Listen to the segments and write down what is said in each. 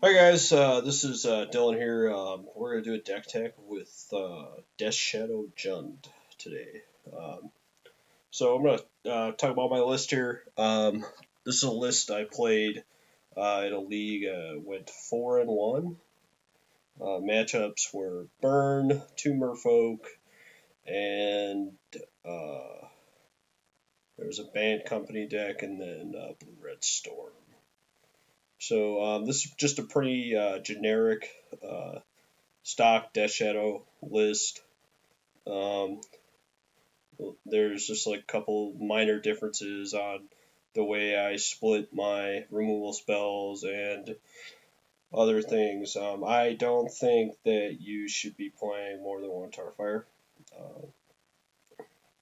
Hi guys, this is Dylan here. We're gonna do a deck tech with Death Shadow Jund today. Um, so I'm gonna talk about my list here. This is a list I played in a league. Went 4-1. Matchups were Burn, two Merfolk, and uh, there was a Band Company deck, and then Blue Red Storm. So this is just a pretty generic stock Death Shadow list. Um, there's just like a couple minor differences on the way I split my removal spells and other things. I don't think that you should be playing more than one Tarfire. Uh,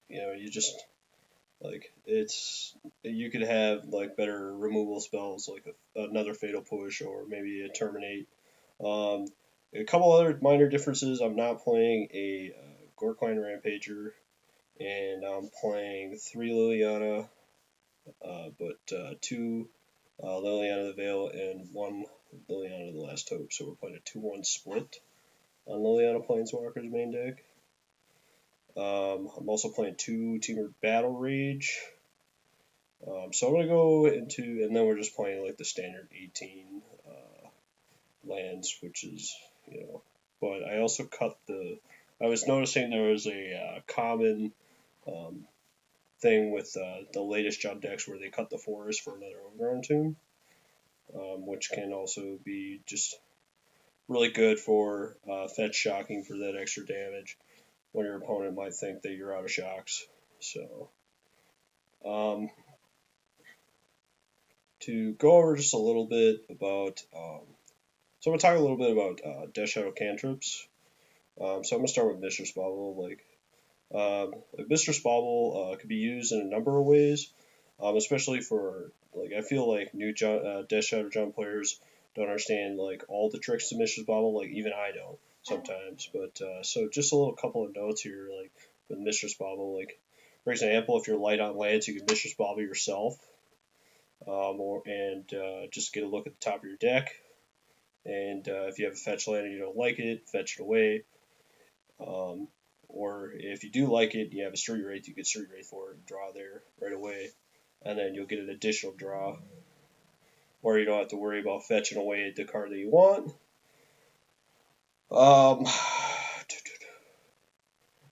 you just like it's you could have like better removal spells like another Fatal Push or maybe a Terminate. Um, a couple other minor differences. I'm not playing a Gorkline Rampager, and I'm playing three Liliana, but two Liliana the Veil and one Liliana the Last Hope. So we're playing a 2-1 split on Liliana Planeswalker's main deck. I'm also playing two Teamer Battle Rage. So I'm gonna go into, and then we're just playing like the standard 18 lands, which is But I also cut the. I was noticing there was a common um, thing with the latest Jund decks where they cut the forest for another Overgrown Tomb, which can also be just really good for fetch shocking for that extra damage when your opponent might think that you're out of shocks. So, um, to go over just a little bit about, so I'm gonna talk a little bit about Death Shadow cantrips. So I'm gonna start with Mistress Bauble. Like Mistress Bauble could be used in a number of ways, especially for like I feel like new Death Shadow Jund players don't understand like all the tricks to Mistress Bauble. Like even I don't sometimes. But so just a little couple of notes here, like with Mistress Bauble. Like for example, if you're light on lands, you can Mistress Bauble yourself, and just get a look at the top of your deck. And if you have a fetch land and you don't like it, fetch it away. Um, or if you do like it, you have a Street Wraith, you get Street Wraith for it and draw there right away. And then you'll get an additional draw. Or you don't have to worry about fetching away the card that you want. Um,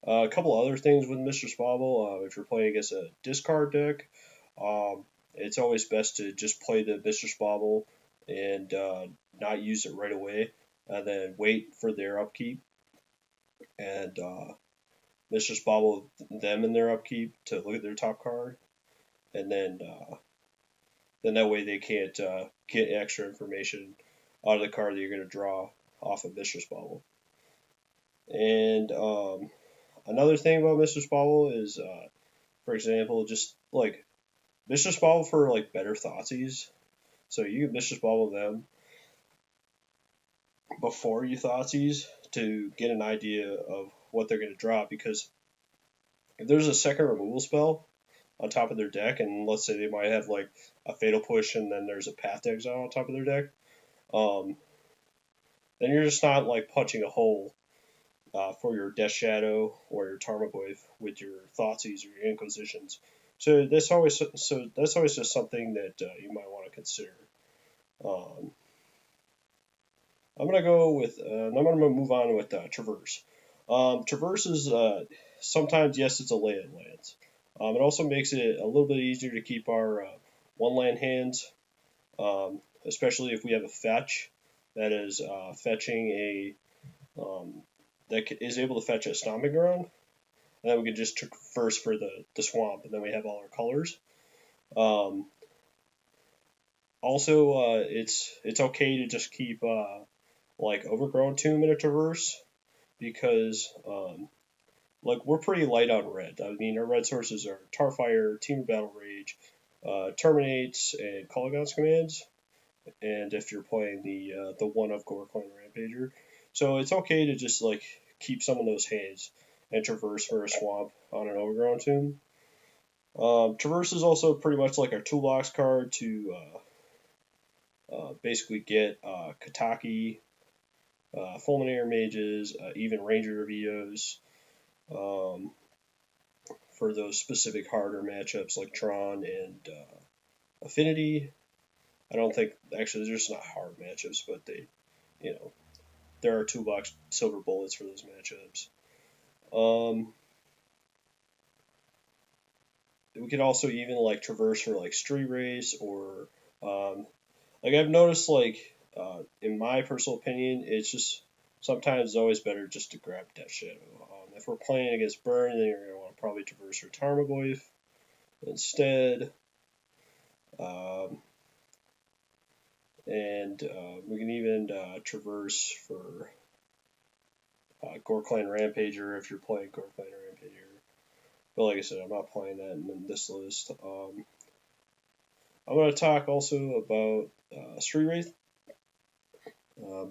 a couple other things with Mistress Bauble. If you're playing against a discard deck, it's always best to just play the Mistress Bauble and not use it right away, and then wait for their upkeep and Mistress Bauble them in their upkeep to look at their top card, and then that way they can't get extra information out of the card that you're going to draw off of Mistress Bauble. And another thing about Mistress Bauble is, for example, just like Mistress Bauble for like better Thoughtseize. So you can Mistress Bauble them before you Thoughtseize to get an idea of what they're going to draw, because if there's a second removal spell on top of their deck, and let's say they might have like a Fatal Push and then there's a Path to Exile on top of their deck, um, then you're just not like punching a hole for your Death Shadow or your Tarmogoyf with your Thoughtseize or your Inquisitions. So that's always just something that you might want to consider. Um, I'm gonna go with. I'm gonna move on with Traverse. Traverse is sometimes, yes, it's a land lands. It also makes it a little bit easier to keep our one land hands, especially if we have a fetch that is fetching a that is able to fetch a stomping ground, and then we can just traverse for the swamp, and then we have all our colors. Um, Also, it's okay to just keep like Overgrown Tomb in a traverse, because like we're pretty light on red. I mean, our red sources are Tarfire, Team Battle Rage, Terminates, and Kolaghan's Commands. And if you're playing the one of Gorkline Rampager, so it's okay to just like keep some of those hands and traverse for a swamp on an Overgrown Tomb. Traverse is also pretty much like our toolbox card to basically get Kataki, Fulminator Mages, even Ranger Vios um, for those specific harder matchups like Tron and Affinity. I don't think actually they're just not hard matchups, but they, you know, there are toolbox silver bullets for those matchups. We could also even like traverse for like street race or like I've noticed like in my personal opinion, it's just sometimes it's always better just to grab Death Shadow. If we're playing against Burn, then you're gonna want to probably traverse for Tarmogoyf instead. Um, and we can even traverse for Gore Clan Rampager if you're playing Gore Clan Rampager. But like I said, I'm not playing that in this list. I'm going to talk also about Street Wraith.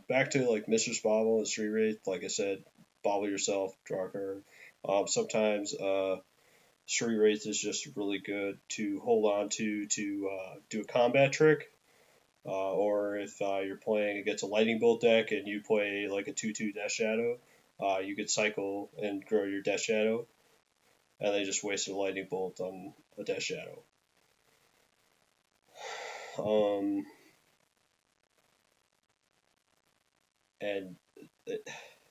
Back to like Mistress Bobble and Street Wraith. Like I said, bobble yourself, draw a card. Sometimes Street Wraith is just really good to hold on to do a combat trick. Or if you're playing against a Lightning Bolt deck and you play like a 2/2 Death Shadow, you could cycle and grow your Death Shadow, and they just wasted a Lightning Bolt on a Death Shadow. And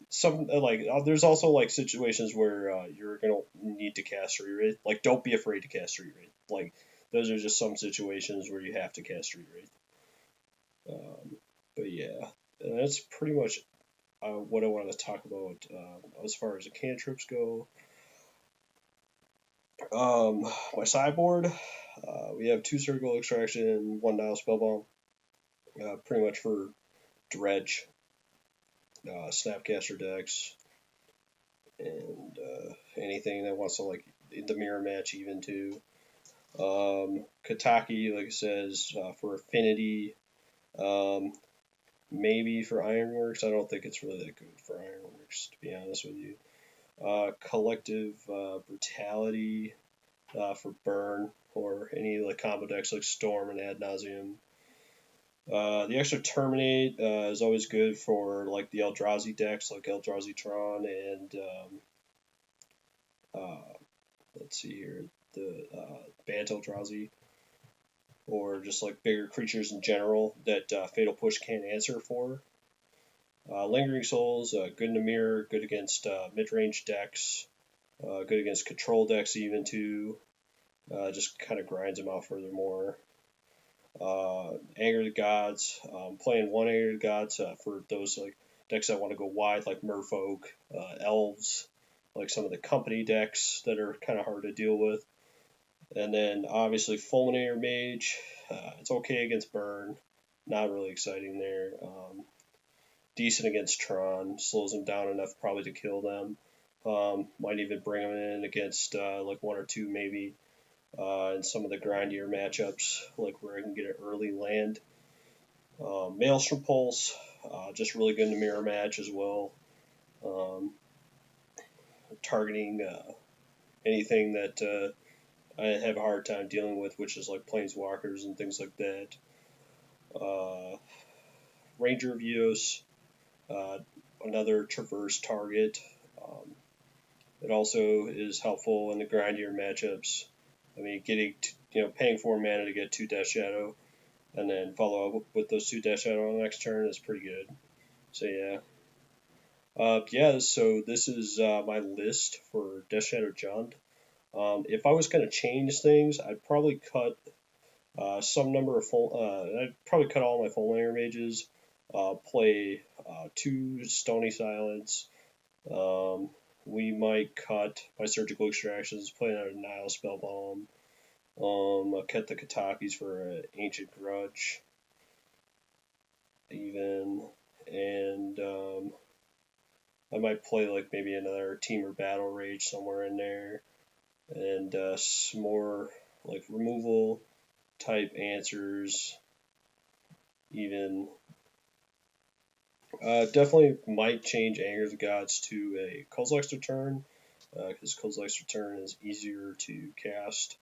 some like there's also like situations where you're gonna need to cast Street Wraith. Like, don't be afraid to cast Street Wraith. Like, those are just some situations where you have to cast Street Wraith. But yeah, that's pretty much what I wanted to talk about as far as the cantrips go. My sideboard, we have 2 Circle Extraction, 1 Dial Spellbomb, pretty much for Dredge, Snapcaster decks, and anything that wants to like the mirror match even too. Kataki, like I said, is for Affinity. Maybe for Ironworks. I don't think it's really that good for Ironworks, to be honest with you. Collective Brutality for Burn, or any like combo decks like Storm and Ad Nauseum. The extra Terminate is always good for like the Eldrazi decks, like Eldrazi Tron and let's see here, the Bant Eldrazi, or just like bigger creatures in general that Fatal Push can't answer for. Lingering Souls, good in the mirror, good against mid-range decks, good against control decks even too. Just kind of grinds them out furthermore. Anger of the Gods, playing 1 Anger of the Gods for those like decks that want to go wide, like Merfolk, Elves, like some of the company decks that are kind of hard to deal with. And then obviously Fulminator Mage, it's okay against Burn, not really exciting there. Decent against Tron, slows them down enough probably to kill them. Might even bring them in against like 1 or 2 maybe in some of the grindier matchups, like where I can get an early land. Maelstrom Pulse, just really good in the mirror match as well. Targeting anything that I have a hard time dealing with, which is like Planeswalkers and things like that. Ranger Vios, another traverse target. It also is helpful in the grindier matchups. I mean, paying 4 mana to get 2 Death Shadow, and then follow up with those 2 Death Shadow on the next turn is pretty good. So yeah. So this is my list for Death Shadow Jund. If I was going to change things, I'd probably cut some number of I'd probably cut all my Fulminator Mages, play 2 Stony Silence. We might cut my Surgical Extractions, play another Nile Spellbomb. I'll cut the Katakis for an Ancient Grudge, even, and I might play like maybe another Teamer Battle Rage somewhere in there, and some more like removal type answers, even. Definitely might change Anger of the Gods to a Kozilek's Return, because Kozilek's Return is easier to cast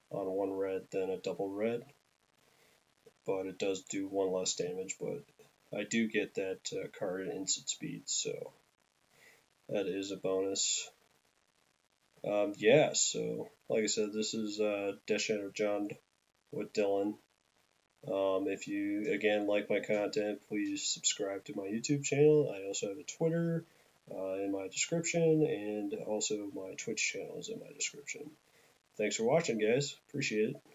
on 1 red than a double red. but it does do 1 less damage, but I do get that card at instant speed, so that is a bonus. Yeah, so like I said, this is Death Shadow John with Dylan. If you, again, like my content, please subscribe to my YouTube channel. I also have a Twitter in my description, and also my Twitch channel is in my description. Thanks for watching, guys. Appreciate it.